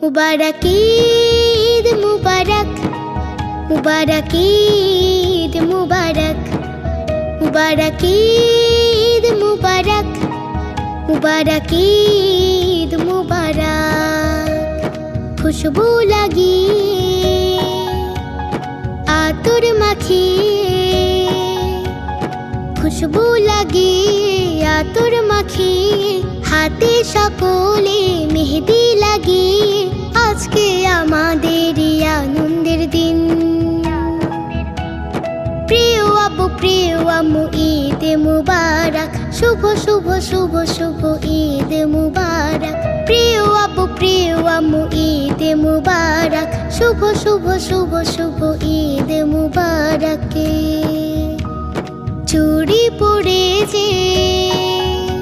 মুবারক ঈদ মুবারক, মুবারক ঈদ মুবারক, মুবারক ঈদ মুবারক, মুবারক ঈদ মুবারক। খুশবু লাগিয়ে আতর মাখিয়ে, খুশবু লাগিয়ে আতর মাখিয়ে, হাতে সকলে মেহেদি লাগিয়ে, আজকে আমাদের আনন্দের দিন। প্রিয় আব্বু প্রিয় আম্মু ঈদ মুবারক, শুভ শুভ শুভ শুভ ঈদ মুবারক। প্রিয় আব্বু প্রিয় আম্মু ঈদ মুবারক, শুভ শুভ শুভ শুভ ঈদ মুবারক। চুড়ি পড়েছে